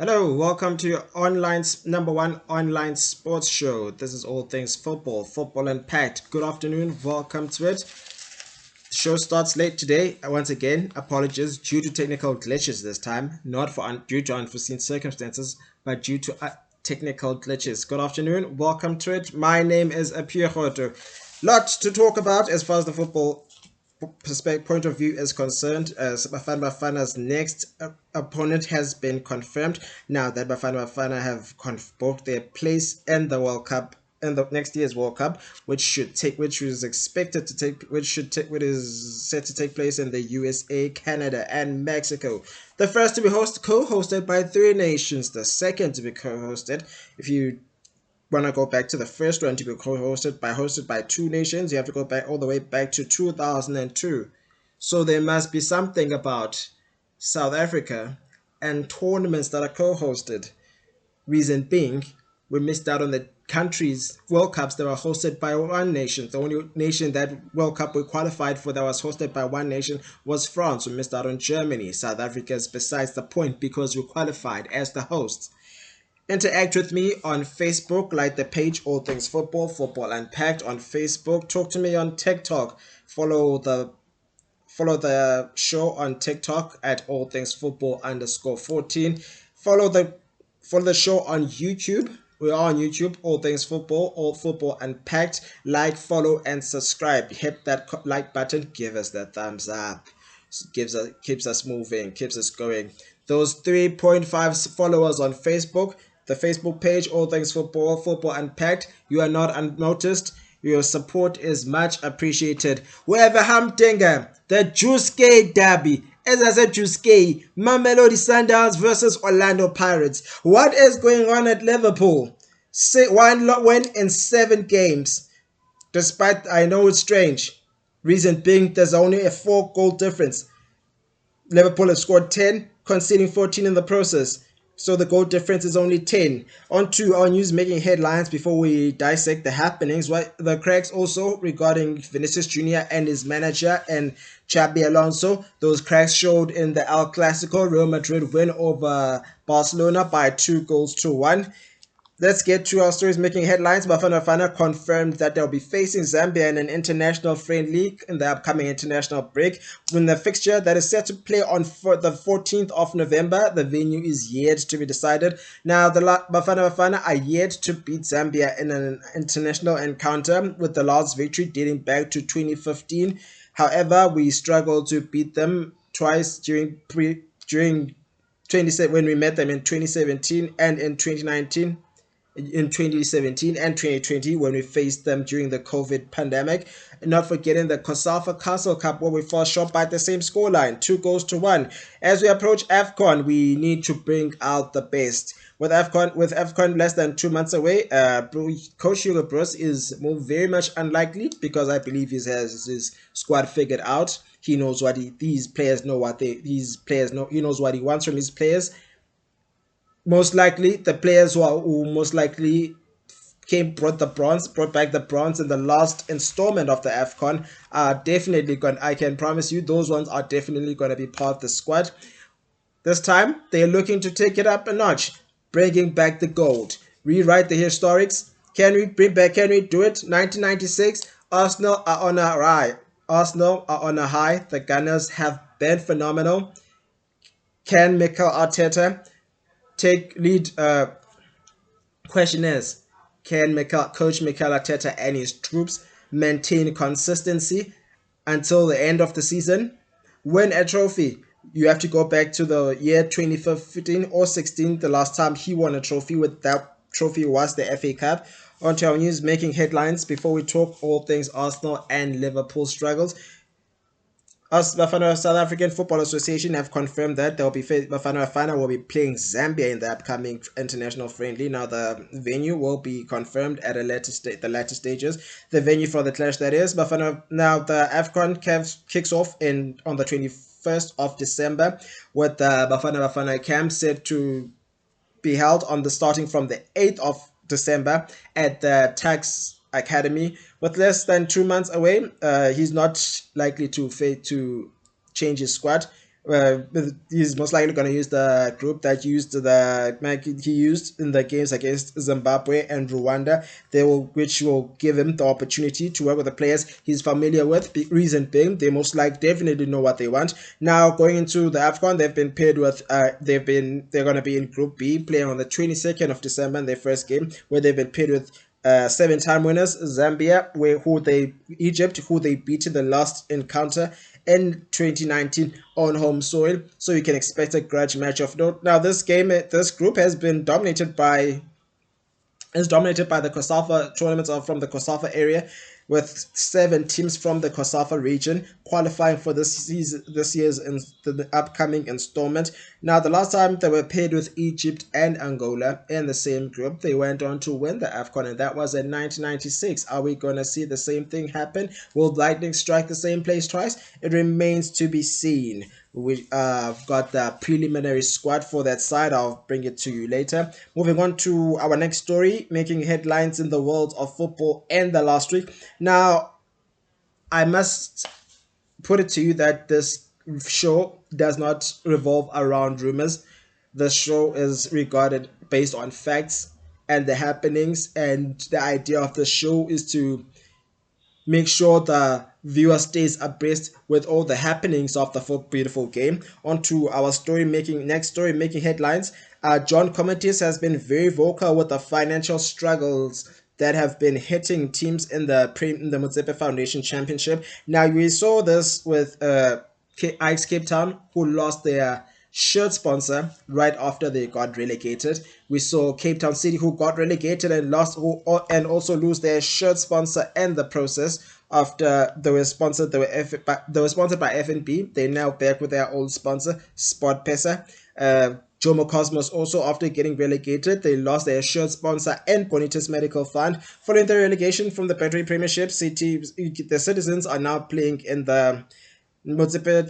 Hello, welcome to your number one online sports show. This is all things football, football Unpacked. Good afternoon, welcome to it. The show starts late today. Once again, apologies due to technical glitches this time, not due to unforeseen circumstances, but due to technical glitches. Good afternoon, welcome to it. My name is Apiwe Roto. Lot to talk about as far as the football point of view is concerned, as Bafana Bafana's next opponent has been confirmed. Now that Bafana Bafana have booked their place in the World Cup, in the next year's World Cup, which is expected to take, which is set to take place in the USA, Canada, and Mexico. The first to be co-hosted by three nations. The second to be co-hosted, if you want to go back to the first one to be hosted by two nations, you have to go back all the way back to 2002. So there must be something about South Africa and tournaments that are co-hosted. Reason being, we missed out on the countries' World Cups that were hosted by one nation. The only nation that World Cup we qualified for that was hosted by one nation was France. We missed out on Germany. South Africa is besides the point because we qualified as the hosts. Interact with me on Facebook, like the page All Things Football, Football Unpacked on Facebook. Talk to me on TikTok. Follow the show on TikTok at All Things Football _14. Follow the show on YouTube. We are on YouTube, All Things Football, All Football Unpacked. Like, follow, and subscribe. Hit that like button. Give us that thumbs up. Keeps us moving, keeps us going. Those 3.5 followers on Facebook, the Facebook page, All Things Football, Football Unpacked. You are not unnoticed. Your support is much appreciated. Wherever Hamtenga, the Juske Derby. As I said, Juske, Mamelodi Sundowns versus Orlando Pirates. What is going on at Liverpool? One win in 7 games. Despite, I know it's strange. Reason being, there's only a 4-goal difference. Liverpool have scored 10, conceding 14 in the process. So the goal difference is only 10. On to our news making headlines before we dissect the happenings. The cracks also regarding Vinicius Jr. and his manager and Xabi Alonso. Those cracks showed in the El Clasico. Real Madrid win over Barcelona by 2-1. Let's get to our stories making headlines. Bafana Bafana confirmed that they'll be facing Zambia in an international friendly in the upcoming international break. In the fixture that is set to play on the 14th of November, the venue is yet to be decided. Now, the Bafana Bafana are yet to beat Zambia in an international encounter, with the last victory dating back to 2015. However, we struggled to beat them twice during 27 when we met them in 2017 and in 2019. In 2017 and 2020 when we faced them during the COVID pandemic. And not forgetting the COSAFA Castle Cup where we fell short by the same scoreline, 2-1. As we approach AFCON, we need to bring out the best. With AFCON less than 2 months away, Coach Hugo Broos is very much unlikely because I believe he has his squad figured out. He knows what these players know. He knows what he wants from his players. Most likely, the players who most likely brought back the bronze in the last installment of the AFCON are definitely going. I can promise you, those ones are definitely going to be part of the squad. This time, they're looking to take it up a notch, bringing back the gold, rewrite the historics. Can we do it? 1996, Arsenal are on a high. The Gunners have been phenomenal. Can Mikel Arteta take lead? Question is, can Coach Mikel Arteta and his troops maintain consistency until the end of the season? Win a trophy. You have to go back to the year 2015 or 16, the last time he won a trophy. With that trophy was the FA Cup. On to our news making headlines before we talk all things Arsenal and Liverpool struggles. Us Bafana South African Football Association have confirmed that Bafana Bafana will be playing Zambia in the upcoming international friendly. Now the venue will be confirmed at the latter stages. The venue for the clash, that is Bafana. Now the AFCON kicks off on the 21st of December, with the Bafana camp set to be held starting from the 8th of December at the Tax Academy. With less than 2 months away, he's not likely to change his squad. He's most likely going to use the group that he used in the games against Zimbabwe and Rwanda. Which will give him the opportunity to work with the players he's familiar with. Reason being, they most likely definitely know what they want. Now going into the AFCON, they've been paired with they're going to be in Group B, playing on the 22nd of December in their first game, where they've been paired with seven-time winners Zambia, Egypt, who they beat in the last encounter in 2019 on home soil. So you can expect a grudge match of note. Now this group is dominated by the COSAFA tournaments are from the COSAFA area, with 7 teams from the COSAFA region qualifying for this year's the upcoming installment. Now, the last time they were paired with Egypt and Angola in the same group, they went on to win the AFCON, and that was in 1996. Are we going to see the same thing happen? Will Lightning strike the same place twice? It remains to be seen. We've got the preliminary squad for that side. I'll bring it to you later. Moving on to our next story, making headlines in the world of football in the last week. Now, I must put it to you that this show does not revolve around rumors. The show is regarded based on facts and the happenings, and the idea of the show is to make sure the viewer stays abreast with all the happenings of the beautiful game. On to our next story making headlines. John Cometis has been very vocal with the financial struggles that have been hitting teams in the Motsepe Foundation Championship. Now, we saw this with Ike's Cape Town, who lost their shirt sponsor right after they got relegated. We saw Cape Town City, who got relegated and and also lose their shirt sponsor in the process after they were sponsored. They were sponsored by FNB. They're now back with their old sponsor, Sport Pesa. Jomo Cosmos also, after getting relegated, they lost their shirt sponsor and Bonitas Medical Fund. Following the relegation from the Battery Premiership, the Citizens are now playing in the Motsepe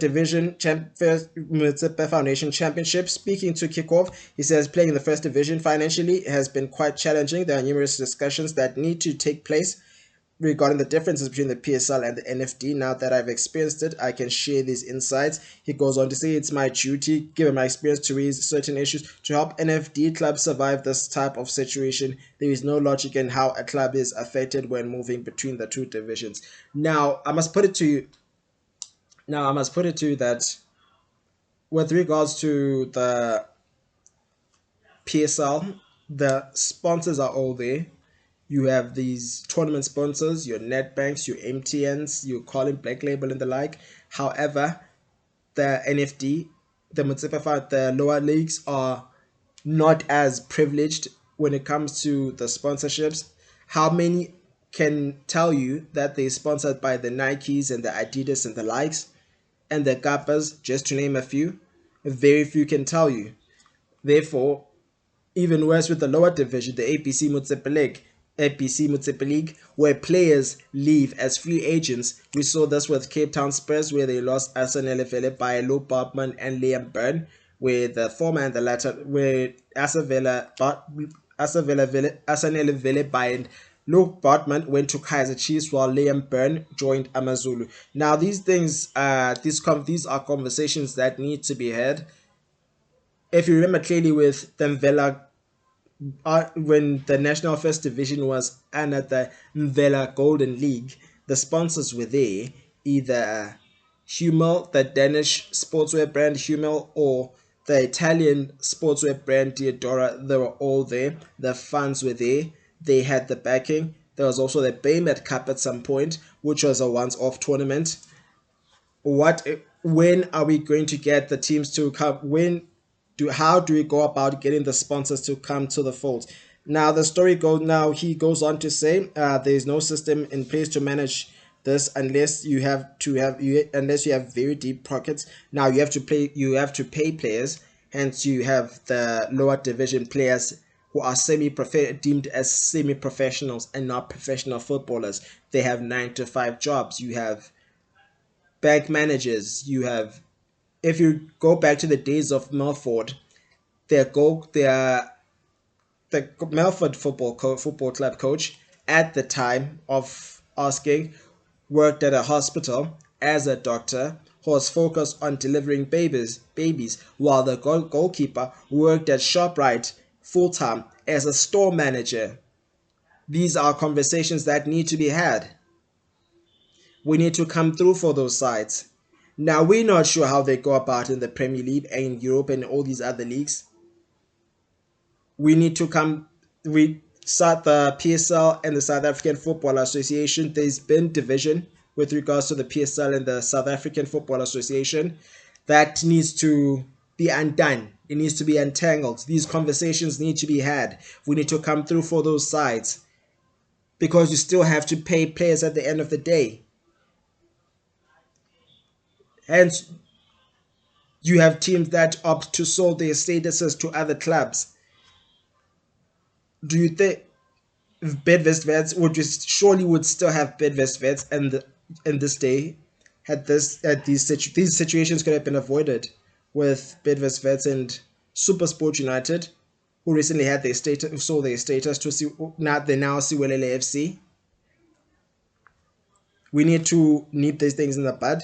Foundation Championship. Speaking to Kickoff, he says playing in the first division financially has been quite challenging. There are numerous discussions that need to take place regarding the differences between the PSL and the NFD. Now that I've experienced it, I can share these insights. He goes on to say, it's my duty, given my experience, to raise certain issues to help NFD clubs survive this type of situation. There is no logic in how a club is affected when moving between the two divisions. Now, I must put it to you that with regards to the PSL, the sponsors are all there. You have these tournament sponsors, your Netbanks, your MTNs, your Calling Black Label and the like. However, the NFD, the lower leagues are not as privileged when it comes to the sponsorships. How many can tell you that they're sponsored by the Nikes and the Adidas and the likes, and the Kappas, just to name a few? Very few can tell you. Therefore, even worse with the lower division, the APC Motsepe League, where players leave as free agents. We saw this with Cape Town Spurs, where they lost Asanele Vele by Lou Bartman and Liam Byrne, where the former and the latter, where Asanele Vele by Luke Bartman went to Kaiser Chiefs, while Liam Byrne joined Amazulu. Now, these are conversations that need to be had. If you remember clearly with Mvela, when the National First Division was under the Mvela Golden League, the sponsors were there, either Hummel, the Danish sportswear brand Hummel, or the Italian sportswear brand Diodora. They were all there. The funds were there. They had the backing. There was also the Baymet Cup at some point, which was a once-off tournament. When are we going to get the teams to come? How do we go about getting the sponsors to come to the fold? Now he goes on to say there is no system in place to manage this unless you have very deep pockets. Now you have to pay players, hence you have the lower division players who are deemed as semi-professionals and not professional footballers. They have 9 to 5 jobs. You have bank managers. You have, if you go back to the days of Melford, the Melford football club coach at the time of asking worked at a hospital as a doctor, was focused on delivering babies, while the goalkeeper worked at ShopRite full-time as a store manager. These are conversations that need to be had. We need to come through for those sides. Now, we're not sure how they go about in the Premier League and in Europe and all these other leagues. We need to come, we start the PSL and the South African Football Association. There's been division with regards to the PSL and the South African Football Association. That needs to be undone. It needs to be untangled. These conversations need to be had. We need to come through for those sides, because you still have to pay players at the end of the day. Hence, you have teams that opt to sell their statuses to other clubs. Do you think Bidvest vets would still have Bidvest vets, and in this day, had these situations could have been avoided with Bidvest vets and Super Sport United, who recently had their status, who sold their status to see now they now see Siwelele FC. We need to nip these things in the bud.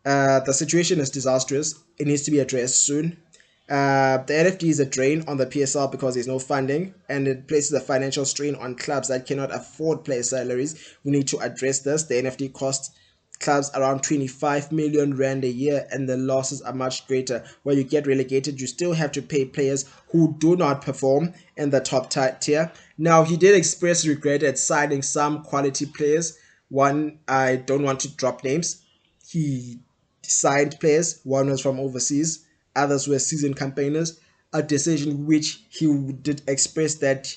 The situation is disastrous. It needs to be addressed soon. The NFT is a drain on the PSL because there's no funding, and it places a financial strain on clubs that cannot afford player salaries. We need to address this. The NFT costs clubs around 25 million rand a year, and the losses are much greater. Where you get relegated, you still have to pay players who do not perform in the top tier. Now, he did express regret at signing some quality players. One, I don't want to drop names. He signed players. One was from overseas, others were seasoned campaigners. A decision which he did express it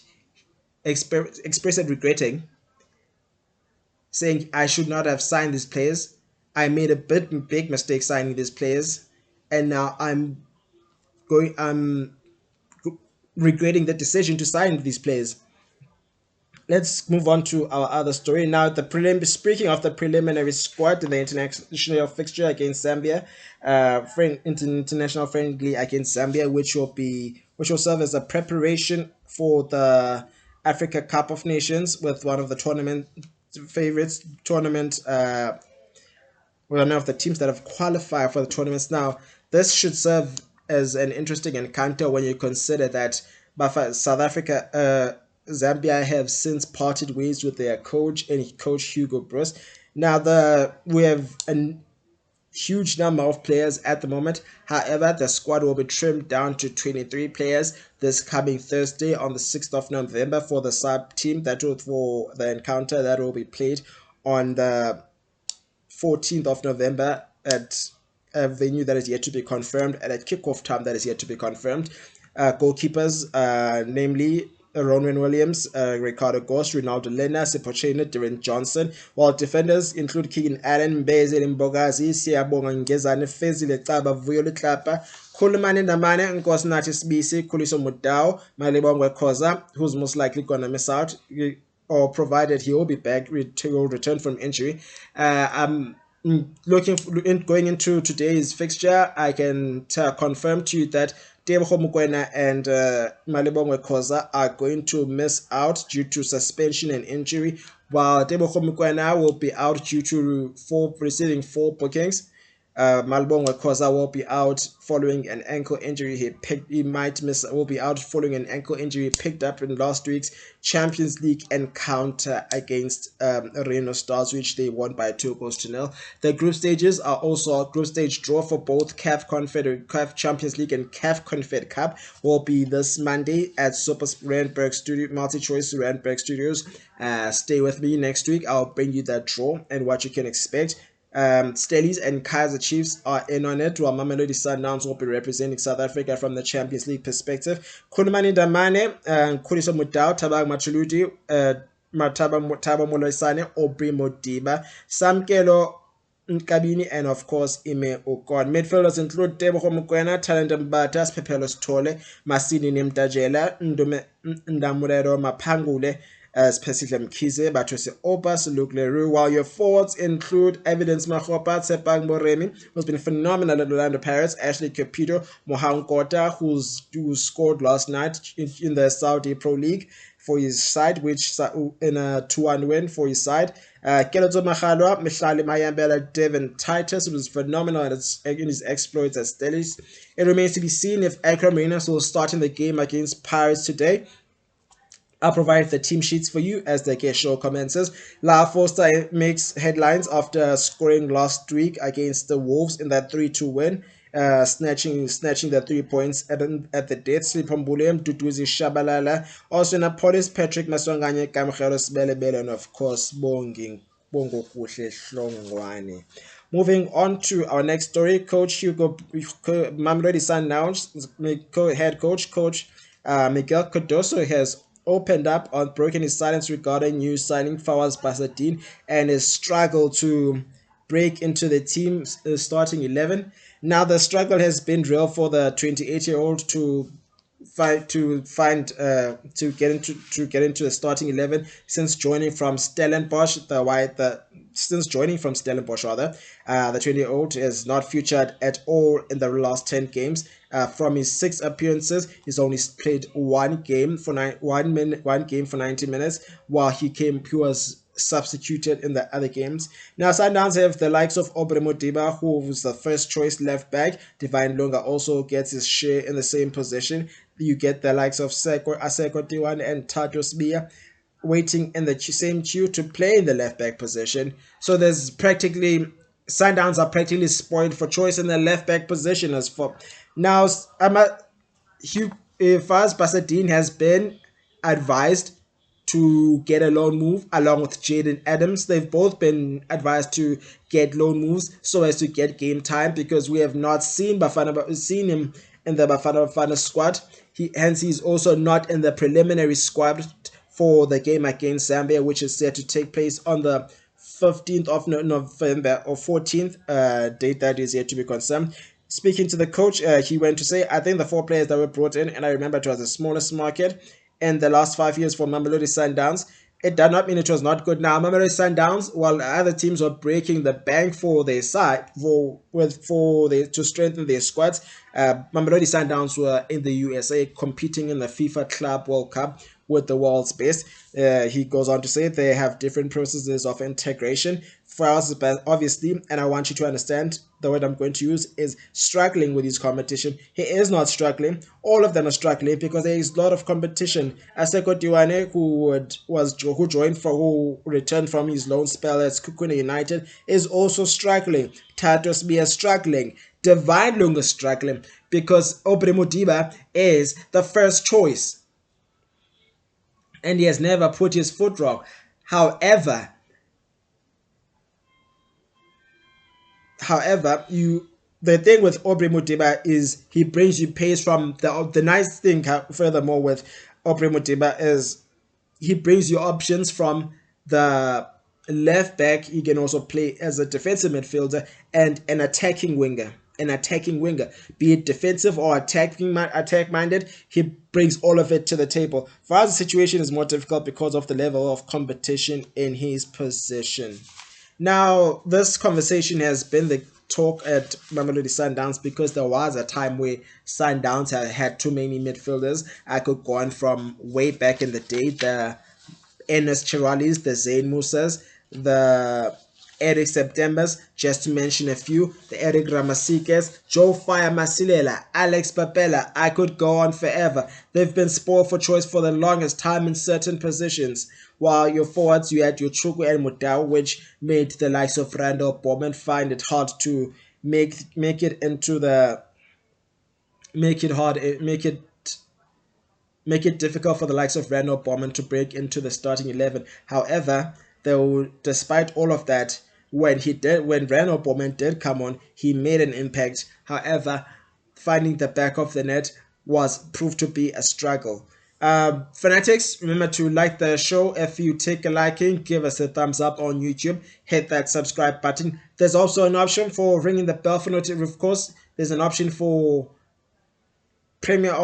regretting, saying, I should not have signed these players. I made a big mistake signing these players, and now I'm regretting the decision to sign these players. Let's move on to our other story now. Speaking of the preliminary squad in the international fixture against Zambia, international friendly against Zambia, which will serve as a preparation for the Africa Cup of Nations, with one of the tournament favorites, one of the teams that have qualified for the tournaments. Now, this should serve as an interesting encounter when you consider that South Africa, Zambia have since parted ways with their coach and coach Hugo Broos. Now, we have a huge number of players at the moment. However, the squad will be trimmed down to 23 players this coming Thursday on the 6th of November for the sub team for the encounter that will be played on the 14th of November at a venue that is yet to be confirmed, and at kickoff time that is yet to be confirmed. Goalkeepers, namely Ronwen Williams, Ricardo Ghost, Ronaldo Lena, Sipochena, Darren Johnson, while defenders include Keegan Allen, Mbeze Mbogazi, Siyabonga Ngezane, Fezile Caba, Vuyole Tlapa, Khulumane Namane, Nkosinathi Sibisi, Khuliso Mudau, Malibongwe Khoza, who's most likely going to miss out, or provided he will be back, will return from injury. I'm going into today's fixture. I can confirm to you that Tebogo Mokoena and Malibongwe Khoza are going to miss out due to suspension and injury, while Tebogo Mokoena will be out due to receiving 4 bookings. Malibongwe Khoza will be out following an ankle injury will be out following an ankle injury picked up in last week's Champions League encounter against Reno Stars, which they won by 2-0. The group stages are also a group stage draw for both CAF Champions League and CAF Confed Cup will be this Monday at Super Randburg Studio, Multi-Choice Randburg Studios. Stay with me next week. I'll bring you that draw and what you can expect. Stellies and Kaizer Chiefs are in on it, while Mamelodi Sundowns will be representing South Africa from the Champions League perspective. Khulumani Damane, Khuliso Mudau, Tabang Machuludi, Mataba Moloisane, Aubrey Modiba, Samkelo Nkabini, and of course Ime Okon. Midfielders include Tebogo Mokoena, Talent Mbata, Pepelos Tole, Masini Nimtajela, Ndamurero Mapangule, Spesihle Mkhize, Bathusi Opas, Luke Leroux, while your forwards include Evidence Makgopa, Tsepang Moremi, who's been phenomenal at Orlando Pirates, Ashley Capito, Mohan Kota, who scored last night in the Saudi Pro League, for his side, which in a 2-1 win for his side. Keletso Magalwa, Mihlali Mayambela, Devin Titus was phenomenal in his exploits as Stellis. It remains to be seen if Akram Reynolds will start in the game against Pirates today. I'll provide the team sheets for you as the show commences. La Foster makes headlines after scoring last week against the Wolves in that 3-2 win, snatching the 3 points at the death. Slipombulem, Duduzi Shabalala, also Napolis, Patrick Maswanganye, Kamkhelo Sibelebele, and of course Bongo Kuhle Hlongwane. Moving on to our next story, Coach Hugo Mamelodi Sundowns head coach Miguel Cardoso has opened up on breaking his silence regarding new signing Fawaz Basadine and his struggle to break into the team's starting 11. Now the struggle has been real for the 28-year-old to get into the starting 11 since joining from Stellenbosch. Since joining from Stellenbosch, rather, the 20-year-old is not featured at all in the last 10 games. From his 6 appearances, he's only played one game for 90 minutes, while he was substituted in the other games. Now, Sundowns have the likes of Aubrey Modiba, who was the first choice left back. Divine Lunga also gets his share in the same position. You get the likes of Aseko Tiwan and Tatos Bia waiting in the same queue to play in the left back position. So there's practically Sundowns are practically spoiled for choice in the left back position. As for now, Faz Basadine has been advised to get a loan move along with Jaden Adams. They've both been advised to get loan moves so as to get game time, because we have not seen him in the Bafana squad. He's also not in the preliminary squad for the game against Zambia, which is set to take place on the 15th of November or 14th, date that is yet to be confirmed. Speaking to the coach, he went to say, I think the 4 players that were brought in, and I remember it was the smallest market in the last 5 years for Mamelodi Sundowns. It did not mean it was not good. Now, Mamelodi Sundowns, while other teams were breaking the bank for their side to strengthen their squads, Mamelodi Sundowns were in the USA competing in the FIFA Club World Cup with the world's best. He goes on to say they have different processes of integration. For us, obviously, and I want you to understand, the word I'm going to use is struggling with his competition. He is not struggling. All of them are struggling because there is a lot of competition. Aseko Diwane, who returned from his loan spell at Kukuna United, is also struggling. Tatos Bia is struggling. Divine Lunga is struggling because Aubrey Modiba is the first choice, and he has never put his foot wrong. However, the thing with Aubrey Modiba is he brings you pace from the nice thing. Furthermore, with Aubrey Modiba is he brings you options from the left back. He can also play as a defensive midfielder and an attacking winger. Be it defensive or attack minded, he brings all of it to the table. For us, the situation is more difficult because of the level of competition in his position. Now, this conversation has been the talk at Mamelodi Sundowns because there was a time where Sundowns had too many midfielders. I could go on from way back in the day, the Enes Chiralis, the Zayn Musas, the Eric Septembers, just to mention a few, the Eric Ramasikes, Joe Fire Masilela, Alex Papela. I could go on forever. They've been spoiled for choice for the longest time in certain positions. While your forwards, you had your Chukwu and Mudau, which made the likes of Randall Bowman find it hard to make it difficult for the likes of Randall Bowman to break into the starting 11. However, despite all of that, when Randall Bowman did come on, he made an impact. However, finding the back of the net proved to be a struggle. Fanatics, remember to like the show. If you take a liking, give us a thumbs up on YouTube, hit that subscribe button. There's also an option for ringing the bell for notifications. Of course, there's an option for premiere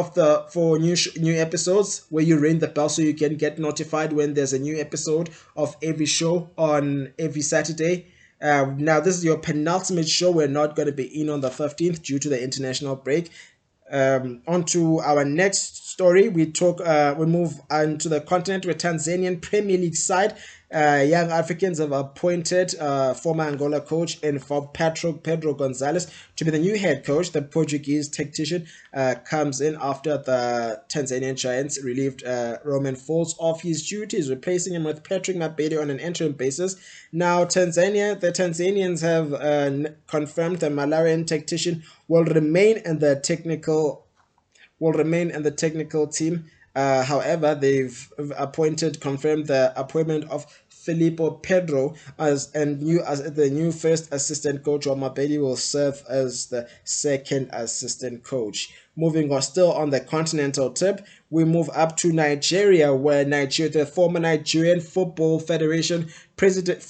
for new episodes where you ring the bell so you can get notified when there's a new episode of every show on every Saturday. Now this is your penultimate show. We're not going to be in on the 15th due to the international break. On to our next story, we move on to the continent with Tanzanian Premier League side. Young Africans have appointed former Angola coach and for Pedro Gonzalez to be the new head coach. The Portuguese tactician comes in after the Tanzanian Giants relieved Roman Falls of his duties, replacing him with Patrick Mabedi on an interim basis. Now, the Tanzanians have confirmed the Malarian tactician will remain in the technical team. However, they've confirmed the appointment of Filippo Pedro as the new first assistant coach, while Mabedi will serve as the second assistant coach. Moving on, still on the continental tip, we move up to Nigeria, where the former Nigerian Football Federation President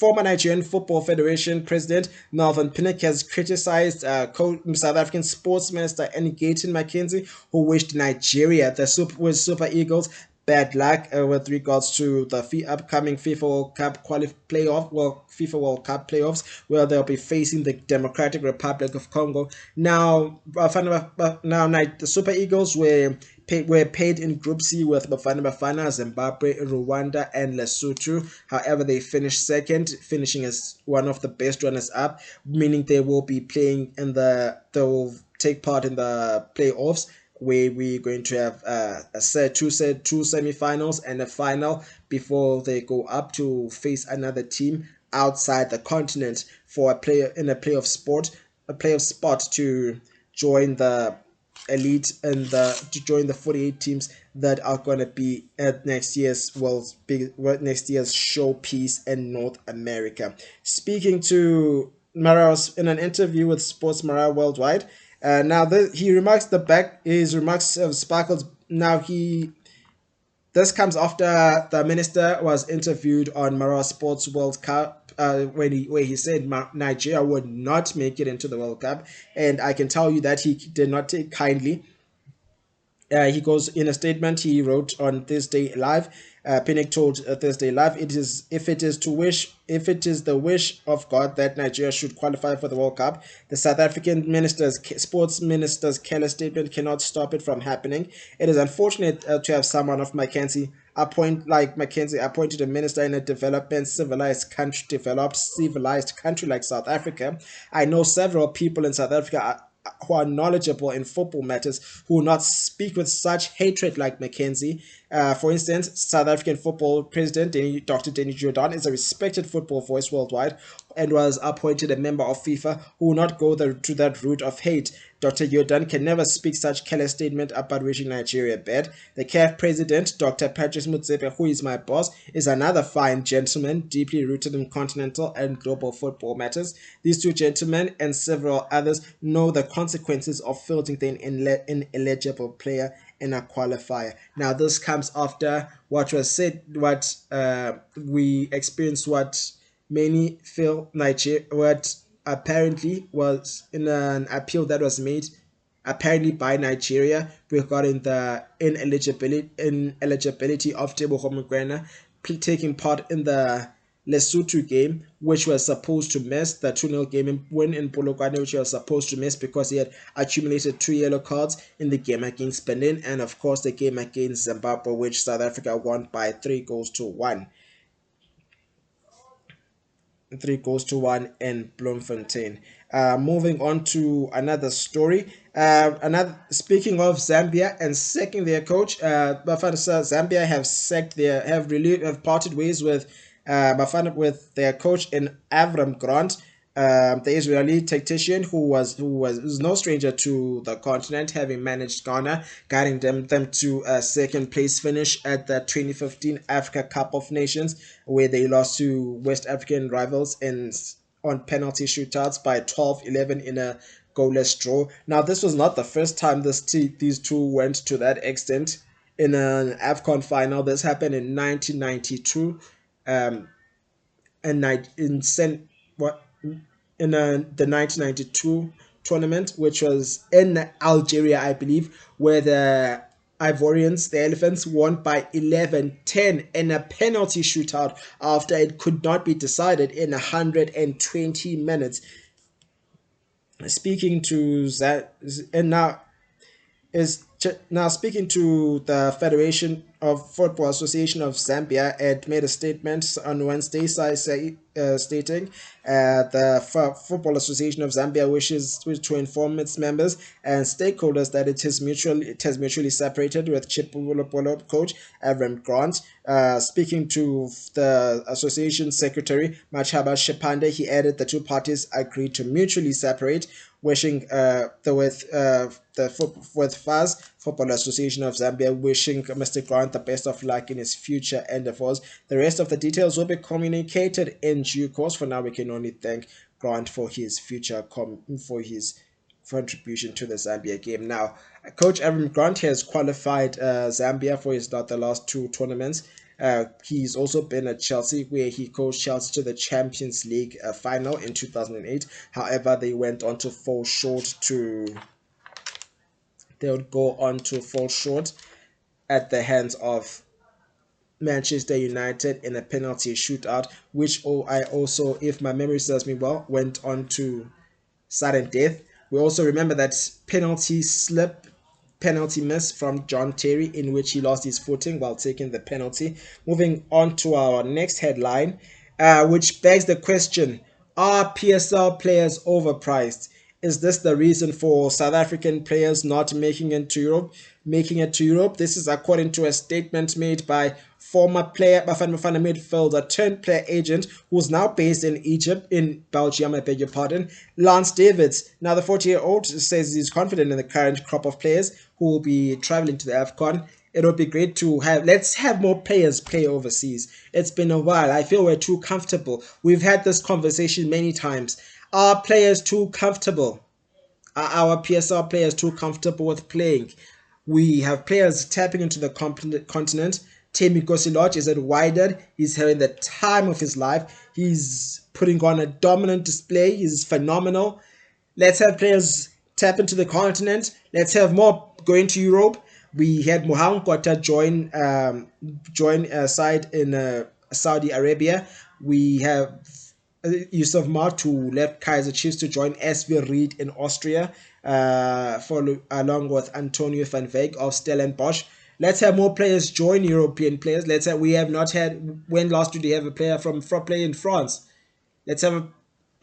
Melvin Pinnock has criticized South African Sports Minister Gayton McKenzie, who wished Nigeria, the Super Eagles, bad luck with regards to the upcoming FIFA World Cup FIFA World Cup playoffs, where they'll be facing the Democratic Republic of Congo. Now, the Super Eagles were paid in Group C with Bafana, Zimbabwe, Rwanda, and Lesotho. However, they finished second, finishing as one of the best runners up, meaning they will take part in the playoffs, where we're going to have two semifinals and a final before they go up to face another team outside the continent for a playoff spot to join the elite and to join the 48 teams that are going to be at next year's showpiece in North America. Speaking to Morales in an interview with Sports Morale Worldwide, his remarks have sparkled. This comes after the minister was interviewed on Mara Sports World Cup, where he said Nigeria would not make it into the World Cup, and I can tell you that he did not take kindly. He goes in a statement he wrote on Thursday Live. Pinnock told Thursday Live, if it is the wish of God that Nigeria should qualify for the World Cup, the South African sports minister's careless statement cannot stop it from happening. It is unfortunate to have someone of McKenzie appointed a minister in a civilized country like South Africa. I know several people in South Africa who are knowledgeable in football matters who will not speak with such hatred like McKenzie. For instance, South African football president Dr. Denny Jordan is a respected football voice worldwide and was appointed a member of FIFA, who will not go to that route of hate. Dr. Jordan can never speak such careless statement about wishing Nigeria bad. The CAF president, Dr. Patrice Motsepe, who is my boss, is another fine gentleman, deeply rooted in continental and global football matters. These two gentlemen and several others know the consequences of fielding the ineligible player in a qualifier. Now, this comes after what was said, we experienced, what many feel what apparently was in an appeal that was made apparently by Nigeria regarding the ineligibility of Tebogo Mokoena taking part in the Lesotho game, which was supposed to miss the 2-0 game win in Polokwane, which was supposed to miss because he had accumulated 2 yellow cards in the game against Benin, and of course the game against Zimbabwe, which South Africa won by 3-1. 3-1 in Bloemfontein. Moving on to another story. Speaking of Zambia and sacking their coach, Zambia have parted ways with with their coach in Avram Grant, the Israeli tactician who's no stranger to the continent, having managed Ghana, guiding them to a second place finish at the 2015 Africa Cup of Nations, where they lost to West African rivals on penalty shootouts by 12-11 in a goalless draw. Now, this was not the first time these two went to that extent in an AFCON final. This happened in 1992. And the 1992 tournament, which was in Algeria, I believe, where the Ivorians, the Elephants, won by 11-10 in a penalty shootout after it could not be decided in 120 minutes. Speaking to that, and now Now speaking to the Federation of Football Association of Zambia. It made a statement on Wednesday, stating the Football Association of Zambia wishes to inform its members and stakeholders that it has mutually separated with Chipolo coach Avram Grant. Speaking to the association secretary Machaba Shepande, he added the two parties agreed to mutually separate, wishing with FAS, Football Association of Zambia, wishing Mr. Grant the best of luck in his future endeavors. The rest of the details will be communicated in due course. For now, we can only thank Grant for his for his contribution to the Zambia game. Now, Coach Aaron Grant has qualified Zambia for his the last two tournaments. He's also been at Chelsea, where he coached Chelsea to the Champions League final in 2008. However, they would go on to fall short at the hands of Manchester United in a penalty shootout, which I also, if my memory serves me well, went on to sudden death. We also remember that penalty miss from John Terry, in which he lost his footing while taking the penalty. Moving on to our next headline, which begs the question: are PSL players overpriced? Is this the reason for South African players not making it to Europe? This is according to a statement made by former player Bafana Bafana midfielder turned player agent who's now based in Egypt, in Belgium, I beg your pardon, Lance Davids. Now the 40-year-old says he's confident in the current crop of players who will be traveling to the AFCON. It would be great to let's have more players play overseas. It's been a while. I feel we're too comfortable. We've had this conversation many times. Are players too comfortable? Are our PSL players too comfortable with playing? We have players tapping into the continent. Temi Gosiloj is at Wydad. He's having the time of his life. He's putting on a dominant display. He's phenomenal. Let's have players tap into the continent. Let's have more going to Europe. We had Mohamed Kota join a side in Saudi Arabia. We have Yusuf Mart, who left Kaiser Chiefs to join SV Ried in Austria, along with Antonio van Veek of Stellenbosch. Let's have more players join European players. We have not had, when last did we have a player from play in France? Let's have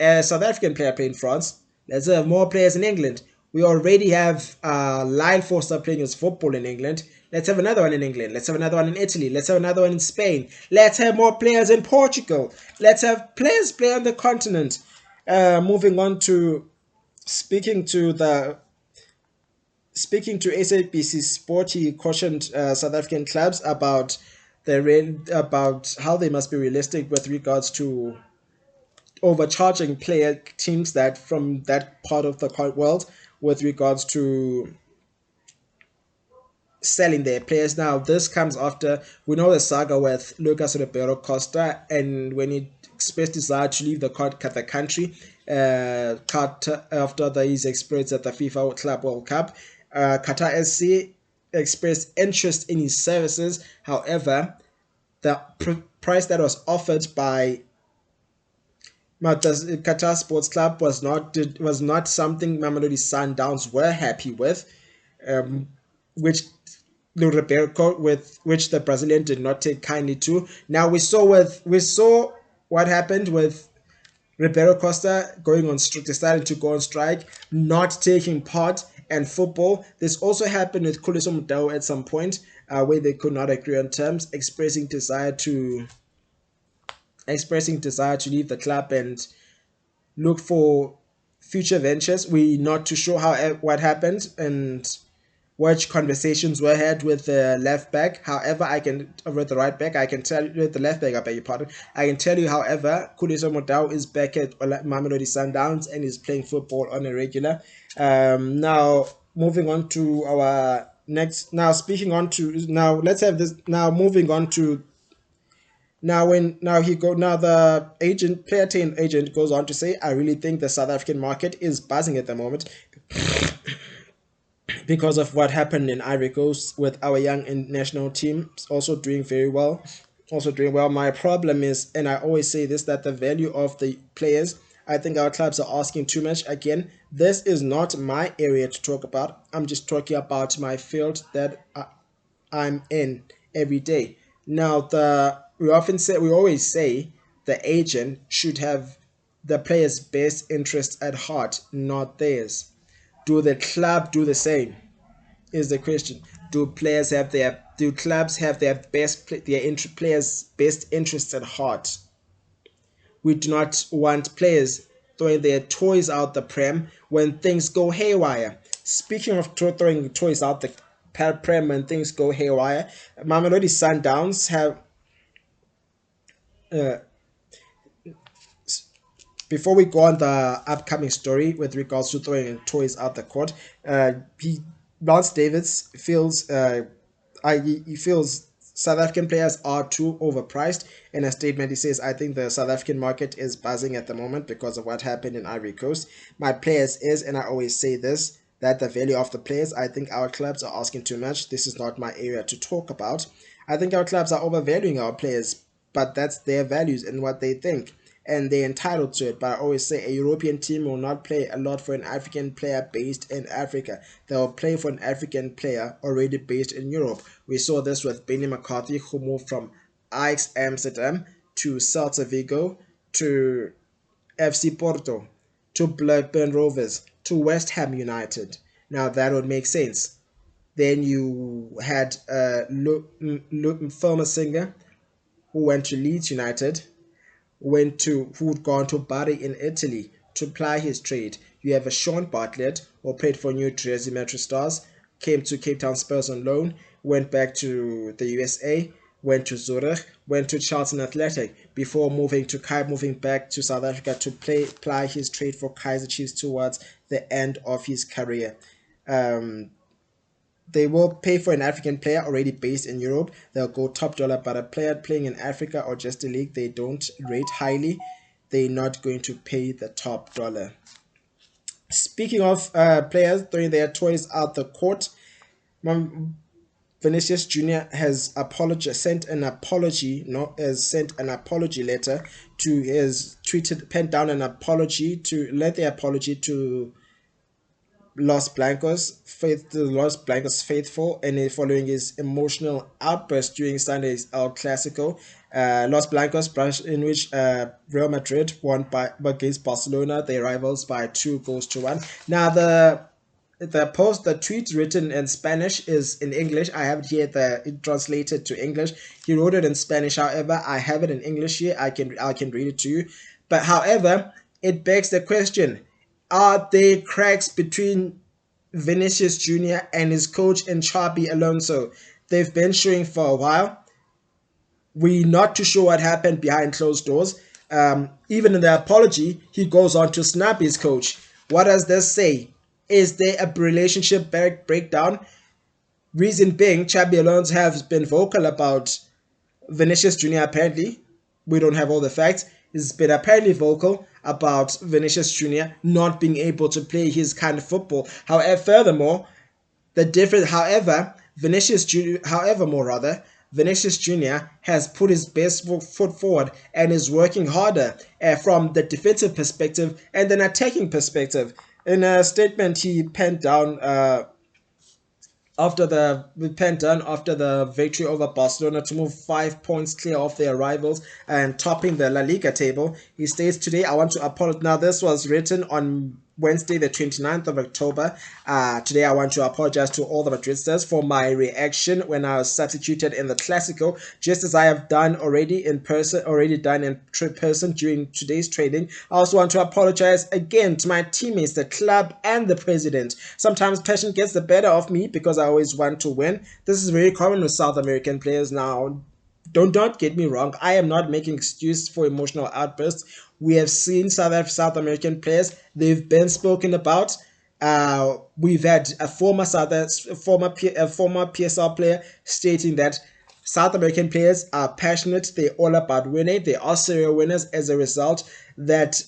a South African player play in France. Let's have more players in England. We already have Lyle Foster playing his football in England. Let's have another one in England. Let's have another one in Italy. Let's have another one in Spain. Let's have more players in Portugal. Let's have players play on the continent. Moving on to speaking to SABC Sport, he cautioned South African clubs about how they must be realistic with regards to overcharging player teams that from that part of the world with regards to selling their players. Now, this comes after we know the saga with Lucas Ribeiro Costa, and when he expressed desire to leave the country, after his experience at the FIFA Club World Cup, Qatar SC expressed interest in his services. However, the price that was offered by Qatar Sports Club was not something Mamelodi Sundowns were happy with, which which the Brazilian did not take kindly to. Now we saw what happened with Ribeiro Costa deciding to go on strike, not taking part in football. This also happened with Khuliso Mudau at some point, where they could not agree on terms, expressing desire to leave the club and look for future ventures. We're not too sure what happened and which conversations were had with the left back. However, with the right back, I can tell you, with the left back, I beg your pardon. I can tell you, however, Khuliso Mudau is back at Mamelodi Sundowns and is playing football on a regular. Now, moving on to our next. Now, let's have this. Now, moving on to. The player team agent goes on to say, I really think the South African market is buzzing at the moment because of what happened in Ivory Coast with our young national team also doing very well. My problem is, and I always say this, that the value of the players I think our clubs are asking too much. Again, this is not my area to talk about. I'm just talking about my field that I'm in every day. Now, we always say the agent should have the player's best interest at heart, not theirs. Do the club do the same? Is the question. Do clubs have players' best interests at heart? We do not want players throwing their toys out the prem when things go haywire. Speaking of throwing toys out the prem when things go haywire, Mamelodi Sundowns have. Uh, Before we go on the upcoming story with regards to throwing toys out the court, Lance Davids feels he feels South African players are too overpriced. In a statement, he says, "I think the South African market is buzzing at the moment because of what happened in Ivory Coast. My players is, and I always say this, that the value of the players. I think our clubs are asking too much. This is not my area to talk about. I think our clubs are overvaluing our players, but that's their values and what they think." And they're entitled to it. But I always say a European team will not play a lot for an African player based in Africa. They'll play for an African player already based in Europe. We saw this with Benny McCarthy, who moved from Ajax Amsterdam to Celta Vigo to FC Porto to Blackburn Rovers to West Ham United. Now that would make sense. Then you had Firma Singer, who went to Leeds United, who'd gone to Bari in Italy to ply his trade. You have a Sean Bartlett, who played for New Jersey Metro Stars, came to Cape Town Spurs on loan, went back to the USA, went to Zurich, went to Charlton Athletic before moving back to South Africa to ply his trade for Kaizer Chiefs towards the end of his career. They will pay for an African player already based in Europe. They'll go top dollar, but a player playing in Africa or just a league they don't rate highly, they're not going to pay the top dollar. Speaking of players throwing their toys out the court, Vinicius Jr. has sent an apology letter to penned down an apology to the Los Blancos faithful, and following his emotional outburst during Sunday's El Clasico, Los Blancos, in which Real Madrid won against Barcelona, their rivals, by 2-1. Now the tweet written in Spanish is in English. I have it here it translated to English. He wrote it in Spanish. However, I have it in English here. I can read it to you. But however, it begs the question: are there cracks between Vinicius Jr. and his coach and Xabi Alonso? They've been showing for a while. We're not too sure what happened behind closed doors. Even in the apology, he goes on to snap his coach. What does this say? Is there a relationship breakdown? Reason being, Xabi Alonso has been vocal about Vinicius Jr. apparently. We don't have all the facts. He's been apparently vocal about Vinicius Jr. not being able to play his kind of football. However, Vinicius Jr. has put his best foot forward and is working harder from the defensive perspective and an attacking perspective. In a statement he penned down after the victory over Barcelona to move 5 points clear of their rivals and topping the La Liga table, he states, "Today I want to apologize." Now this was written on Wednesday the 29th of October. Today I want to apologize to all the Madridistas for my reaction when I was substituted in the Clasico, just as I have done already in person during today's training. I also want to apologize again to my teammates, the club and the president. Sometimes passion gets the better of me because I always want to win. This is very common with South American players now. Don't get me wrong. I am not making excuse for emotional outbursts. We have seen South American players. They've been spoken about. We've had a former PSL player stating that South American players are passionate. They're all about winning. They are serial winners. As a result, that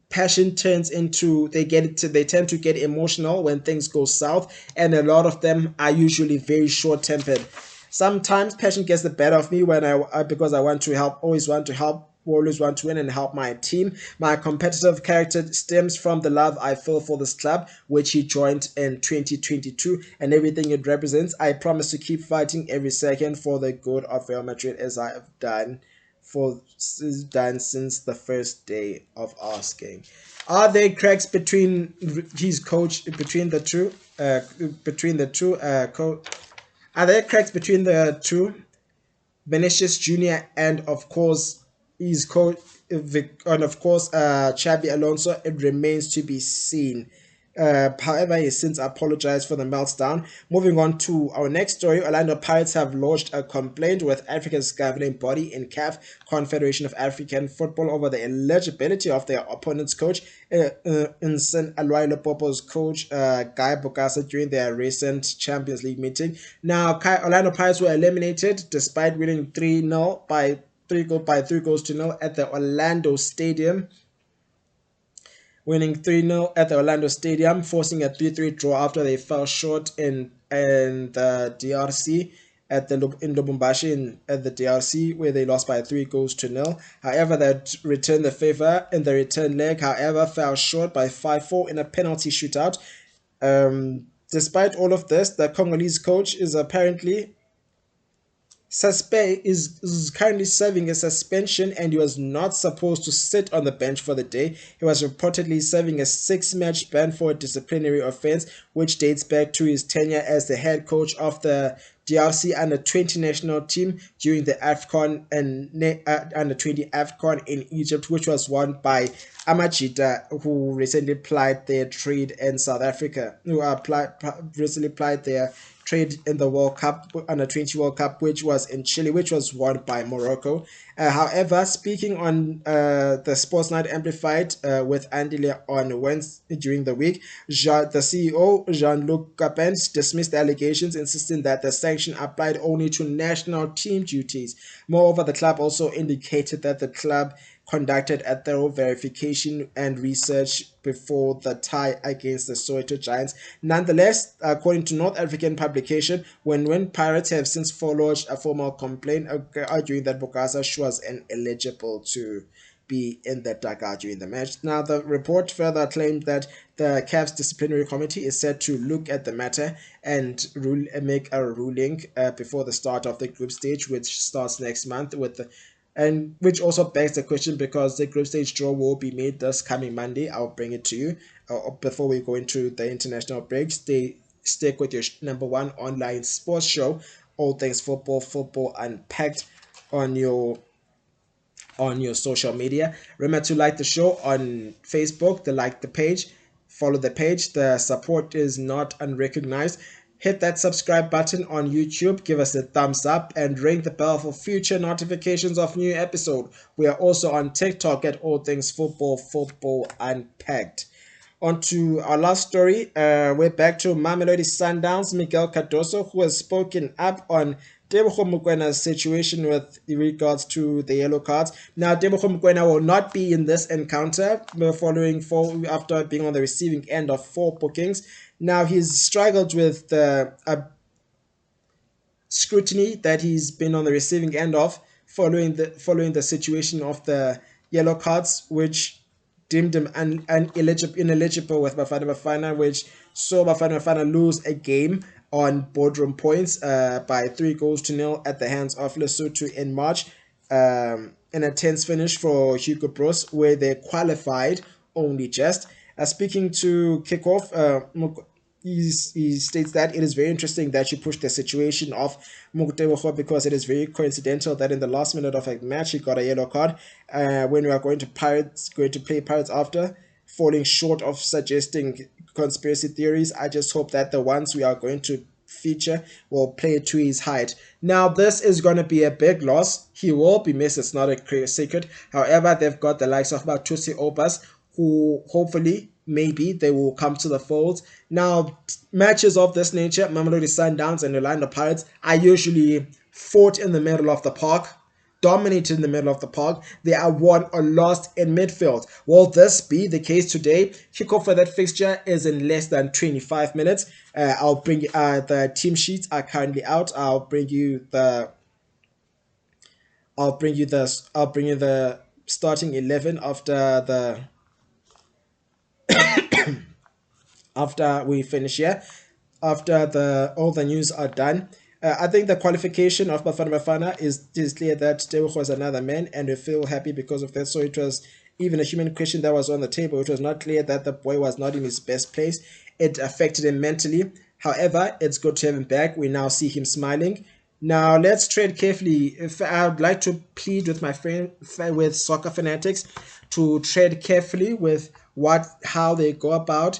passion turns into they tend to get emotional when things go south, and a lot of them are usually very short-tempered. Sometimes passion gets the better of me when because I want to help, always want to help we always want to win and help my team. My competitive character stems from the love I feel for this club, which he joined in 2022, and everything it represents. I promise to keep fighting every second for the good of Real Madrid, as I have done since the first day of asking. Are there cracks between his coach between the two? Between the two Are there cracks between the two? Vinicius Jr. and of course his coach, and of course Xabi Alonso. It remains to be seen. However, he has since apologized for the meltdown. Moving on to our next story, Orlando Pirates have lodged a complaint with Africa's governing body in CAF, Confederation of African Football, over the eligibility of their opponent's coach, Insen Alwailo Popo's coach, Guy Bokassa, during their recent Champions League meeting. Now, Orlando Pirates were eliminated despite winning 3-0 by 3 goals to 0 at the Orlando Stadium, winning 3-0 at the Orlando Stadium, forcing a 3-3 draw after they fell short in the DRC in Lubumbashi at the DRC, where they lost by 3 goals to 0. However, they returned the favor in the return leg, however, fell short by 5-4 in a penalty shootout. Despite all of this, the Congolese coach is apparently is currently serving a suspension, and he was not supposed to sit on the bench for the day. He was reportedly serving a 6-match ban for a disciplinary offense, which dates back to his tenure as the head coach of the DRC under-20 national team during the AFCON and under-20 AFCON in Egypt, which was won by Amajita, who recently plied their trade in South Africa, recently plied their trade in the World Cup, under-20 World Cup, which was in Chile, which was won by Morocco. However, speaking on the Sports Night Amplified with Andile on Wednesday during the week, the CEO, Jean-Luc Capens, dismissed the allegations, insisting that the sanction applied only to national team duties. Moreover, the club also indicated that the club conducted a thorough verification and research before the tie against the Soweto Giants. Nonetheless, according to North African publication, when Pirates have since lodged a formal complaint arguing that Bokassa was ineligible to be in the dugout during the match. Now, the report further claimed that the CAF's disciplinary committee is set to look at the matter and make a ruling before the start of the group stage, which starts next month and which also begs the question, because the group stage draw will be made this coming Monday. I'll bring it to you. Before we go into the international break, stick with your number one online sports show, All Things Football Unpacked, on your social media. Remember to like the show on Facebook, like the page, follow the page. The support is not unrecognized. Hit that subscribe button on YouTube, give us a thumbs up, and ring the bell for future notifications of new episode. We are also on TikTok at All Things Football Unpacked. On to our last story, we're back to Mamelodi Sundowns. Miguel Cardoso, who has spoken up on Tebogo Mokwena's situation with regards to the yellow cards. Now, Tebogo Mokoena will not be in this encounter after being on the receiving end of 4 bookings. Now, he's struggled with the scrutiny that he's been on the receiving end of following the situation of the yellow cards, which deemed him ineligible with Bafana Bafana, which saw Bafana Bafana lose a game on boardroom points by 3 goals to 0 at the hands of Lesotho in March, in a tense finish for Hugo Bros, where they qualified only just. Speaking to Kickoff, he states that it is very interesting that you push the situation of Mukutebogo, because it is very coincidental that in the last minute of a match he got a yellow card when we are going to play Pirates after, falling short of suggesting conspiracy theories. I just hope that the ones we are going to feature will play to his height. Now, this is going to be a big loss. He will be missed. It's not a secret. However, they've got the likes of Batusi Obas, who hopefully, maybe, they will come to the fold. Now, matches of this nature, Mamelodi Sundowns and Orlando Pirates, are usually fought in the middle of the park, dominated in the middle of the park. They are won or lost in midfield. Will this be the case today? Kickoff for that fixture is in less than 25 minutes. I'll bring you the team sheets are currently out. I'll bring you the starting 11 after we finish here, after the all the news are done. I think the qualification of Bafana Bafana is clear that Tebogo was another man, and we feel happy because of that. So it was even a human question that was on the table. It was not clear that the boy was not in his best place. It affected him mentally. However, it's good to have him back. We now see him smiling. Now let's tread carefully. If I would like to plead with my friend, with soccer fanatics, to tread carefully with how they go about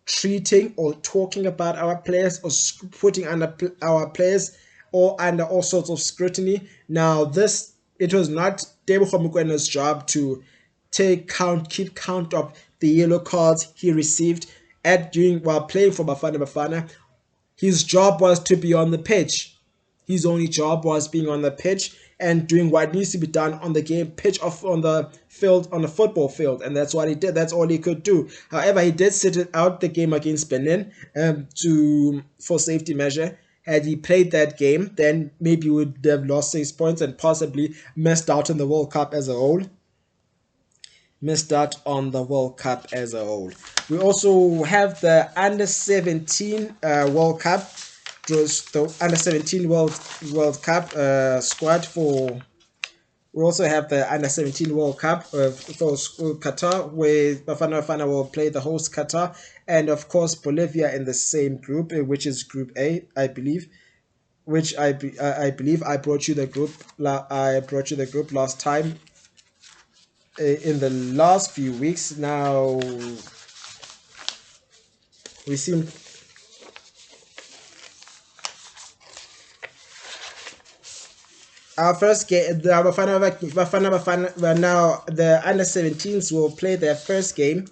treating or talking about our players, or putting under our players or under all sorts of scrutiny. Now, it was not Tebogo Mokwena's job to keep count of the yellow cards he received while playing for Bafana Bafana. His job was to be on the pitch. His only job was being on the pitch and doing what needs to be done on the game pitch, off on the field, on the football field, and that's what he did. That's all he could do. However, he did sit out the game against Benin for safety measure. Had he played that game, then maybe he would have lost 6 points and possibly missed out on the World Cup as a whole. We also have the under 17 World Cup. The under 17 World Cup squad for. We also have the under 17 World Cup for Qatar, where Bafana Bafana will play the host Qatar, and of course Bolivia in the same group, which is Group A, I believe. Which I believe I brought you the group. I brought you the group last time. In the last few weeks now, we seem. Our first game, the Bafana now the under 17s will play their first game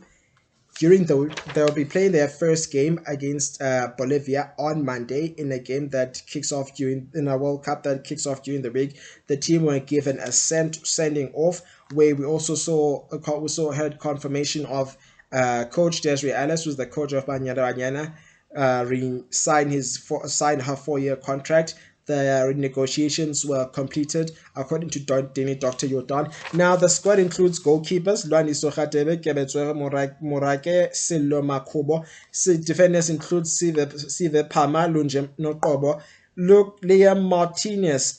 they'll be playing their first game against Bolivia on Monday in a game that kicks off in a World Cup that kicks off during the week. The team were given a sending off, where we also heard confirmation of Coach Desiree Ellis, who's the coach of Banyana sign her 4-year contract. The negotiations were completed according to Dr. Jordan. Now, the squad includes goalkeepers, Luani Sohatebe, Kebetswere Morake, Silo Makubo. Defenders include Sive Pama, Lunjem Nokobo, Liam Martinez,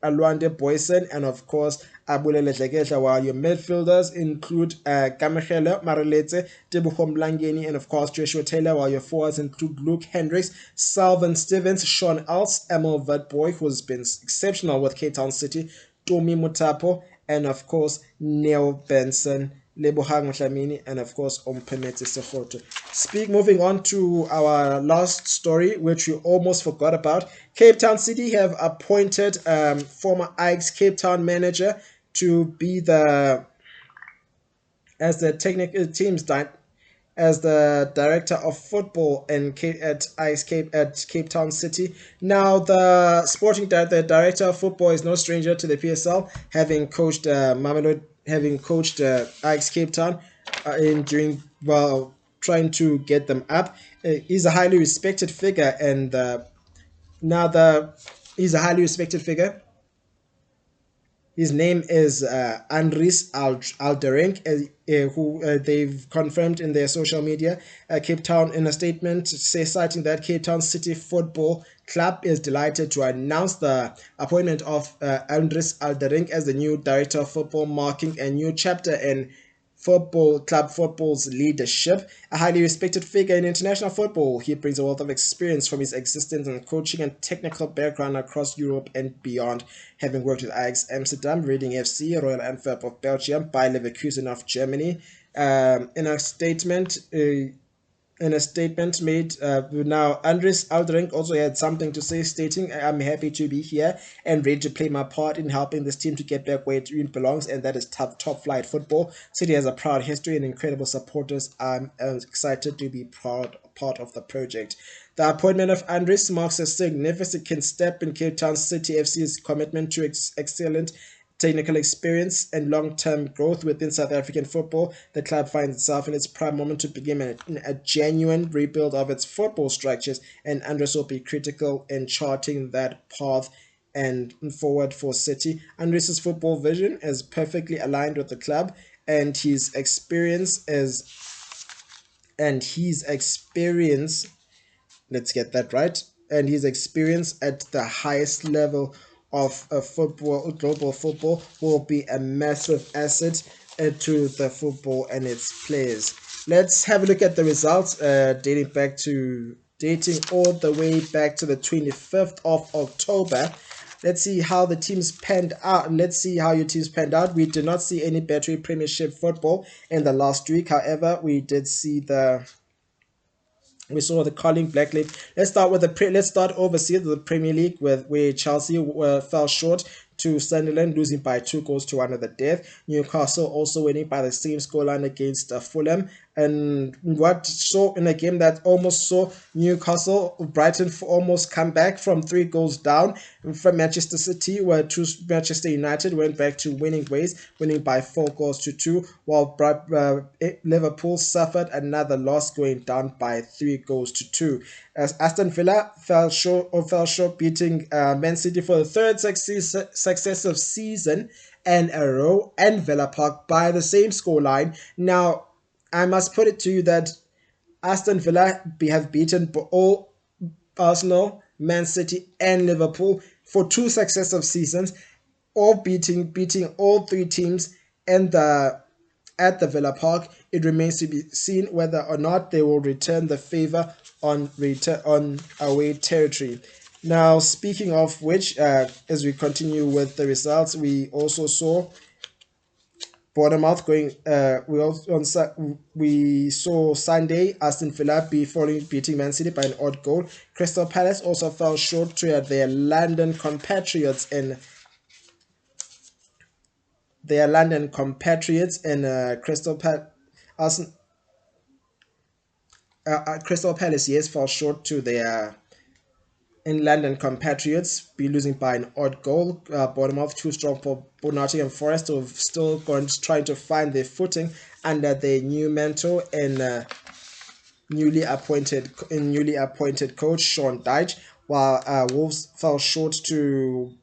Alwande Boysen, and of course Abulele Dlekehla, while your midfielders include Kamehele Maraletse, Tebogo Mlangeni, and of course Joshua Taylor, while your forwards include Luke Hendricks, Salvin Stevens, Sean Else, Emil Verdboy, who's been exceptional with Cape Town City, Tomi Mutapo, and of course Neil Benson, Lebohang Mhlamini, and of course Ompemete Sekhoto. Moving on to our last story, which we almost forgot about. Cape Town City have appointed former Ajax Cape Town manager to be as the director of football at Cape Town City. Now, the director of football is no stranger to the PSL, having coached Ajax Cape Town trying to get them up. He's a highly respected figure, and he's a highly respected figure. His name is Andries Alderink, who they've confirmed in their social media. Cape Town, in a statement, citing that Cape Town City Football Club is delighted to announce the appointment of Andries Alderink as the new director of football, marking a new chapter in football's leadership. A highly respected figure in international football, he brings a wealth of experience from his existence and coaching and technical background across Europe and beyond, having worked with Ajax Amsterdam, Reading FC, Royal Antwerp of Belgium, Bayer Leverkusen of Germany. In a statement made now, Andries Alderink also had something to say, stating, "I'm happy to be here and ready to play my part in helping this team to get back where it belongs, and that is top flight football. City has a proud history and incredible supporters. I'm excited to be part of the project." The appointment of Andries marks a significant step in Cape Town City FC's commitment to excellent technical experience and long-term growth within South African football. The club finds itself in its prime moment to begin a genuine rebuild of its football structures, and Andries will be critical in charting that path and forward for City. Andres' football vision is perfectly aligned with the club, and his experience, let's get that right, and his experience at the highest level of global football, will be a massive asset to the football and its players. Let's have a look at the results, dating all the way back to the 25th of October. Let's see how the teams panned out. Let's see how your teams panned out. We did not see any Battery Premiership football in the last week. However, we saw the Carling Black League. Let's start overseas, the Premier League, where Chelsea fell short to Sunderland, losing by 2 goals to 1 at the death. Newcastle also winning by the same scoreline against Fulham. And what saw in a game that almost saw Brighton almost come back from 3 goals down from Manchester City, where Manchester United went back to winning ways, winning by 4 goals to 2, while Liverpool suffered another loss, going down by 3 goals to 2. As Aston Villa fell short, beating Man City for the third successive season and a row, and Villa Park by the same scoreline. Now, I must put it to you that Aston Villa have beaten all Arsenal, Man City, and Liverpool for 2 successive seasons, all beating all 3 teams and at the Villa Park. It remains to be seen whether or not they will return the favor on away territory. Now, speaking of which, as we continue with the results, we also saw Bournemouth going. We saw Sunday Aston Villa beating Man City by an odd goal. Crystal Palace also fell short to their London compatriots in Crystal Palace. Crystal Palace, yes, fell short to their in London compatriots, be losing by an odd goal. Bournemouth too strong for Nottingham Forest, who have still trying to find their footing under their new mentor and newly appointed coach Sean Dyche, while Wolves fell short to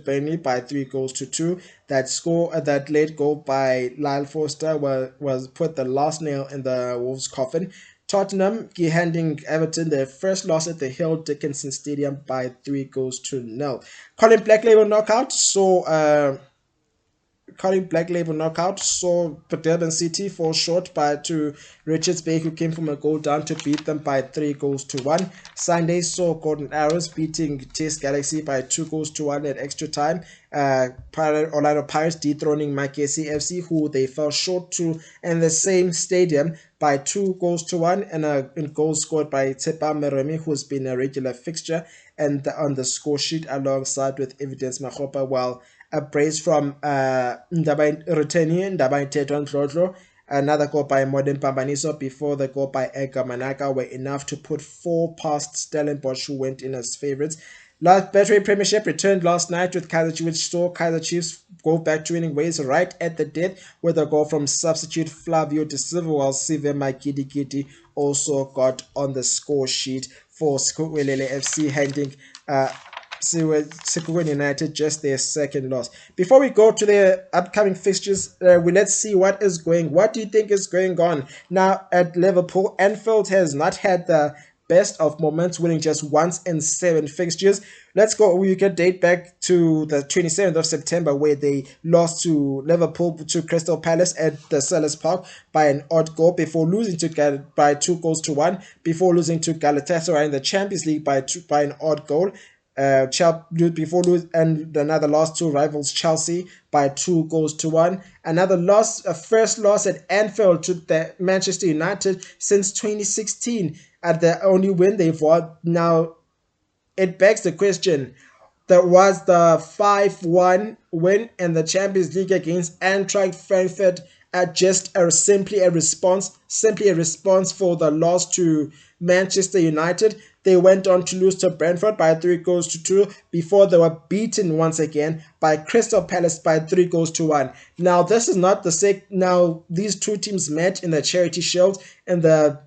Burnley by 3 goals to 2. That late goal by Lyle Foster was put the last nail in the Wolves' coffin. Tottenham handing Everton their first loss at the Hill Dickinson Stadium by 3 goals to 0. Calling Black Label knockout saw Durban City fall short to Richards Bay, who came from a goal down to beat them by 3 goals to 1. Sunday saw Golden Arrows beating Test Galaxy by 2 goals to 1 at extra time. Orlando Pirates dethroning Makesi FC, who they fell short to in the same stadium by 2 goals to 1, and goals scored by Tsepa Meremi, who's been a regular fixture and on the score sheet alongside with Evidence Mahopa, while a brace from Ndaba Teton Tlotlo, another goal by Modern Pambaniso before the goal by Edgar Manaka were enough to put 4 past Stellenbosch, who went in as favourites. Last Battery Premiership returned last night with Kaizer Chiefs, which saw Kaizer Chiefs go back to winning ways right at the death with a goal from substitute Flavio De Silva, while Sive Makidikiti also got on the score sheet for Skuwelele FC, handing Sekhukhune United just their second loss. Before we go to the upcoming fixtures, let's see what do you think is going on now at Liverpool? Anfield has not had the best of moments, winning just once in 7 fixtures. Let's go. We can date back to the 27th of September, where they lost to Liverpool to Crystal Palace at the Selhurst Park by an odd goal before losing by 2 goals to 1, before losing to Galatasaray in the Champions League by an odd goal. Before lose, and another loss to rivals Chelsea by 2 goals to 1. Another loss, a first loss at Anfield to the Manchester United since 2016, at the only win they've won. Now, it begs the question: that was the 5-1 win in the Champions League against Eintracht Frankfurt simply a response for the loss to Manchester United? They went on to lose to Brentford by 3 goals to 2 before they were beaten once again by Crystal Palace by 3 goals to 1. Now, this is not the Now, these two teams met in the Charity Shield in the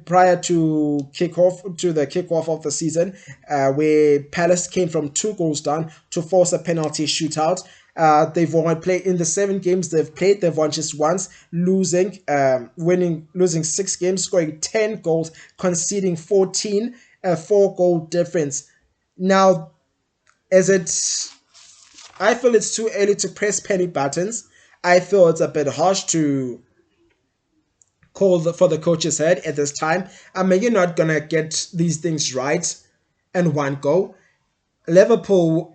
prior to the kickoff of the season, where Palace came from 2 goals down to force a penalty shootout. They've won play in the 7 games they've played. They've won just once, losing 6 games, scoring 10 goals, conceding 14, a 4-goal difference. Now, is it? I feel it's too early to press penny buttons. I feel it's a bit harsh to call for the coach's head at this time. I mean, you're not gonna get these things right in one go. Liverpool,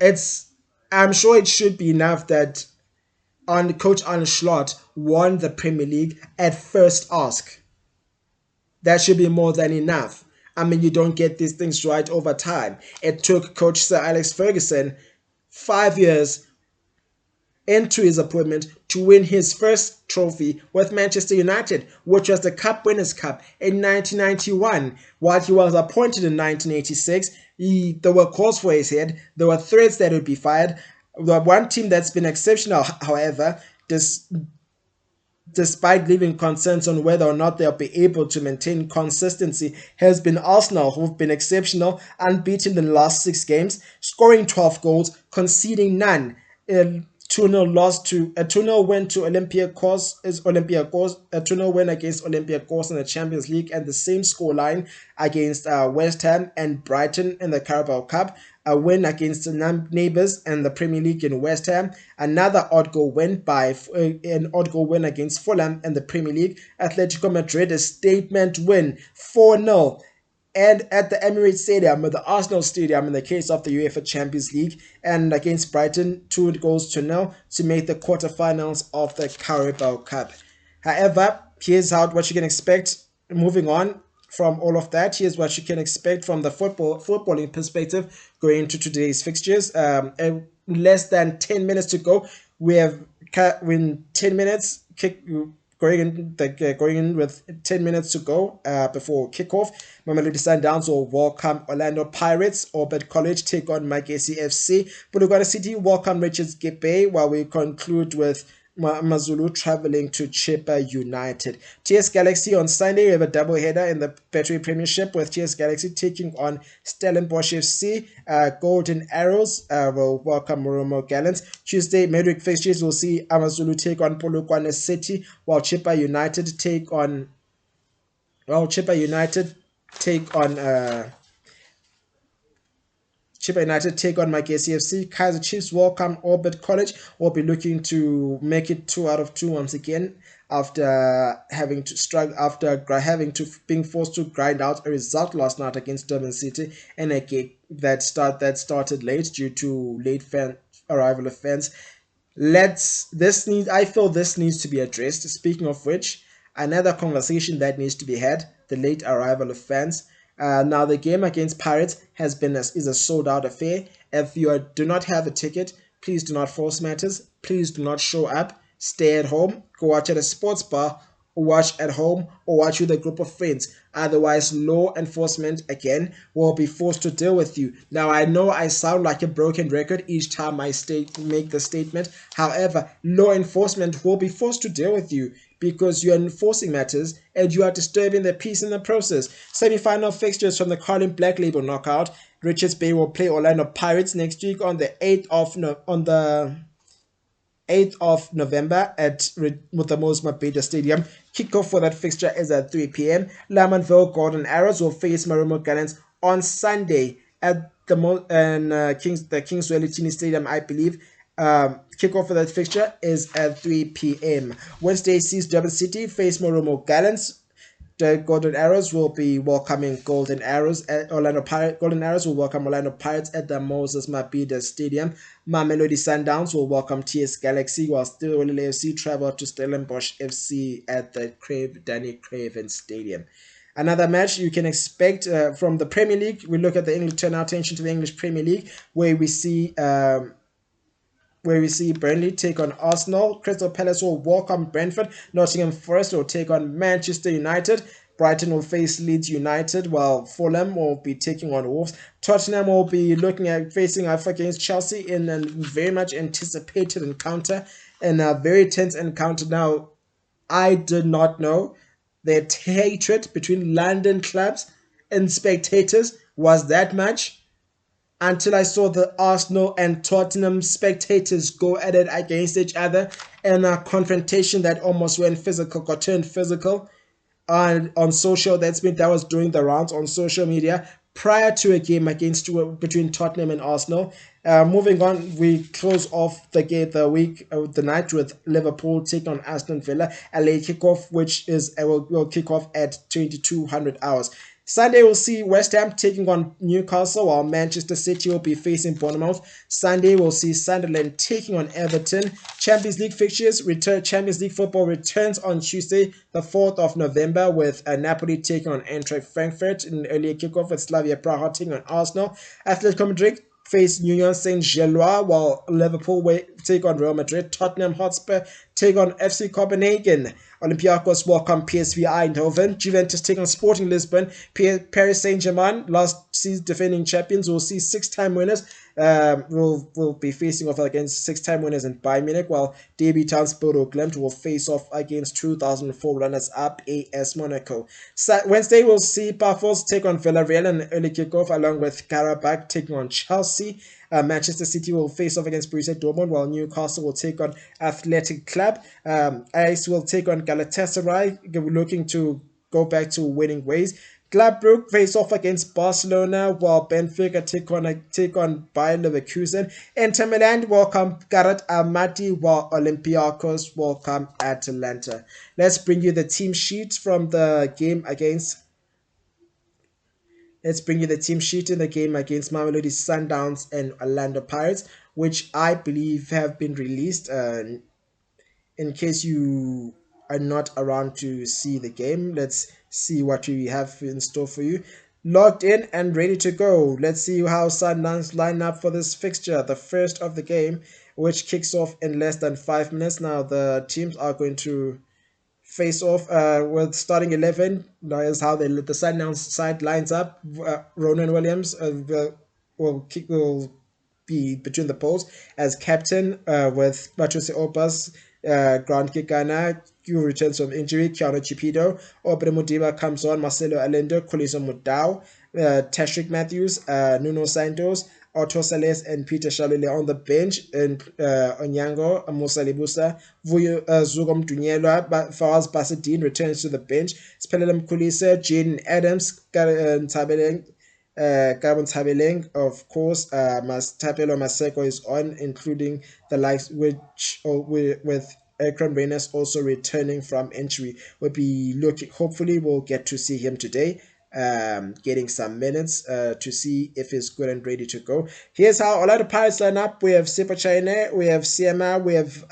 I'm sure it should be enough that Coach Arne Slot won the Premier League at first ask. That should be more than enough. I mean, you don't get these things right over time. It took Coach Sir Alex Ferguson 5 years into his appointment to win his first trophy with Manchester United, which was the Cup Winners' Cup in 1991. While he was appointed in 1986, there were calls for his head. There were threats that would be fired. The one team that's been exceptional, however, despite leaving concerns on whether or not they'll be able to maintain consistency, has been Arsenal, who've been exceptional, unbeaten in the last 6 games, scoring 12 goals, conceding none. 2-0 loss to a 2-0 win to Olympiacos, a 2-0 win against Olympiacos in the Champions League, and the same scoreline against West Ham and Brighton in the Carabao Cup. A win against the neighbours and the Premier League in West Ham. Another odd goal win against Fulham in the Premier League. Atletico Madrid, a statement win, 4-0. And at the Emirates Stadium, at the Arsenal Stadium in the case of the UEFA Champions League, and against Brighton, 2-0 to make the quarterfinals of the Carabao Cup. However, here's what you can expect moving on from all of that. Here's what you can expect from the footballing perspective going into today's fixtures. In less than 10 minutes to go, we have in 10 minutes going in with 10 minutes to go before kickoff. Mamelodi Sundowns will welcome Orlando Pirates. Orbit College take on Magesi FC. Bulugwana City welcome Richards Bay, while we conclude with Mazulu traveling to Chippa United. TS Galaxy on Sunday, we have a doubleheader in the Betway Premiership with TS Galaxy taking on Stellenbosch FC. Golden Arrows will welcome Moromo Gallants. Tuesday, midweek fixtures will see Amazulu take on Polokwane City, while Chippa United take on Magesi FC. Kaizer Chiefs welcome Orbit College. Will be looking to make it 2 out of 2 once again after being forced to grind out a result last night against Durban City in a game that started late due to late arrival of fans. I feel this needs to be addressed. Speaking of which, another conversation that needs to be had: the late arrival of fans. Now, the game against Pirates is a sold-out affair. If you do not have a ticket, please do not force matters. Please do not show up. Stay at home. Go watch at a sports bar, or watch at home, or watch with a group of friends. Otherwise, law enforcement, again, will be forced to deal with you. Now, I know I sound like a broken record each time I make the statement. However, law enforcement will be forced to deal with you because you are enforcing matters and you are disturbing the peace in the process. Semi-final fixtures from the Carling Black Label Knockout. Richards Bay will play Orlando Pirates next week on the 8th of November at Mutamos Mabhida Stadium. Kickoff for that fixture is at 3 p.m. Lamanville Golden Arrows will face Marumo Gallants on Sunday at the Kingswell Tini Stadium, I believe. Kickoff for that fixture is at 3 p.m. Wednesday sees Durban City face Marumo Gallants. The Golden Arrows will be welcoming Golden Arrows at Orlando Pirates. Golden Arrows will welcome Orlando Pirates at the Moses Mabhida Stadium. Mamelodi Sundowns will welcome TS Galaxy, while Stillwell FC travel to Stellenbosch FC at the Danny Craven Stadium. Another match you can expect from the Premier League. We look at turn our attention to the English Premier League, where we see Burnley take on Arsenal. Crystal Palace will welcome Brentford. Nottingham Forest will take on Manchester United. Brighton will face Leeds United, while Fulham will be taking on Wolves. Tottenham will be looking at facing off against Chelsea in a very much anticipated encounter, and a very tense encounter. Now, I did not know the hatred between London clubs and spectators was that much until I saw the Arsenal and Tottenham spectators go at it against each other in a confrontation that almost went physical, got turned physical on social. That was doing the rounds on social media prior to a game against between Tottenham and Arsenal. Moving on, we close off the night with Liverpool taking on Aston Villa, a late kickoff, which will kick off at 2200 hours. Sunday we'll see West Ham taking on Newcastle, while Manchester City will be facing Bournemouth. Sunday we'll see Sunderland taking on Everton. Champions League fixtures return. Champions League football returns on Tuesday, the 4th of November, with Napoli taking on Eintracht Frankfurt in an earlier kickoff, with Slavia Praha taking on Arsenal. Atletico Madrid face Union Saint-Gilloise, while Liverpool take on Real Madrid. Tottenham Hotspur take on FC Copenhagen. Olympiacos welcome PSV Eindhoven. Juventus take on Sporting Lisbon. Paris Saint-Germain, last season defending champions, will see six-time winners. Will be facing off against six-time winners in Bayern Munich, while debutants Bodo Glimt will face off against 2004 runners-up AS Monaco. Wednesday we'll see Pafos take on Villarreal in an early kickoff, along with Karabakh taking on Chelsea. Manchester City will face off against Borussia Dortmund, while Newcastle will take on Athletic Club. Ajax will take on Galatasaray, looking to go back to winning ways. Gladbach face off against Barcelona, while Benfica take on Bayer Leverkusen. Inter Milan welcome Karat Almaty, while Olympiacos welcome Atalanta. Let's bring you the team sheet from the game against. Let's bring you the team sheet in the game against Mamelodi Sundowns and Orlando Pirates, which I believe have been released. In case you are not around to see the game, let's see what we have in store for you. Logged in and ready to go. Let's see how Sundowns line up for this fixture, the first of the game, which kicks off in less than 5 minutes. Now the teams are going to face off with starting 11. That is how the Sundowns side lines up. Ronan Williams will be between the poles as captain, with Patrice Opas, Grant Kikana, who returns from injury, Keanu Chipido, Obre Mudiba comes on, Marcelo Alendo, Koliso Mudau, Tashrik Matthews, Nuno Santos, Otto Sales, and Peter Shalule on the bench, and Onyango, Musa Libusa, Zugom Dunyelwa, Fawaz Basadine returns to the bench, Spelelem Kulisa, Jaden Adams, Tabeleng, Gabon Tabeleng, of course, Tapelo Maseko is on, including the likes with Ekron Reynes also returning from injury. Hopefully we'll get to see him today, getting some minutes to see if he's good and ready to go. Here's how a lot of Pirates line up. We have Sipa China, we have CMA, we have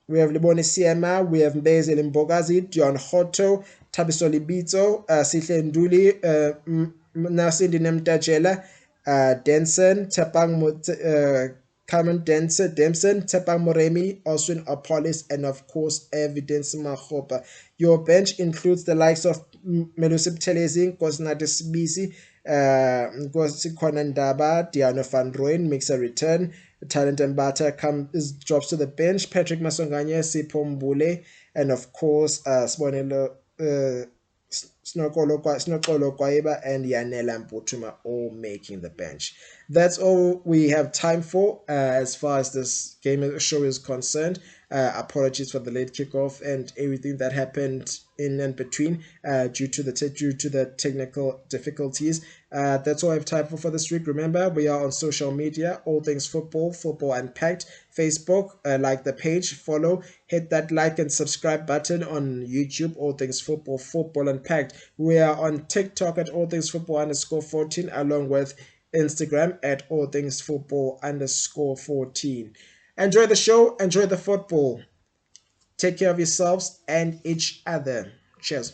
Libone Siema, we have Mbeze Limbogazi, Dion Hoto, Tabiso Libito, Sihle Nduli, Nasindi Nemtajela, Denson, Tepang Carmen Dempson, Tepang Moremi, Oswin Apolis, and of course Evidence Mahopa. Your bench includes the likes of Melusip Telezing, Kosnadis Bisi, Ngosi Konandaba, Diana Van Rooyen makes a return. Talent Mbata drops to the bench. Patrick Masonganye, Sipho Mbule, and of course Sibonelo Snokolo Kwaiba and Yanela Mputuma all making the bench. That's all we have time for as far as this game show is concerned. Apologies for the late kickoff and everything that happened in and between due to the technical difficulties. That's all I have time for this week. Remember, we are on social media, All Things Football, Football Unpacked, Facebook. Like the page, follow, hit that like and subscribe button on YouTube, All Things Football, Football Unpacked. We are on TikTok at All Things Football _14, along with Instagram at All Things Football _14. Enjoy the show, enjoy the football. Take care of yourselves and each other. Cheers.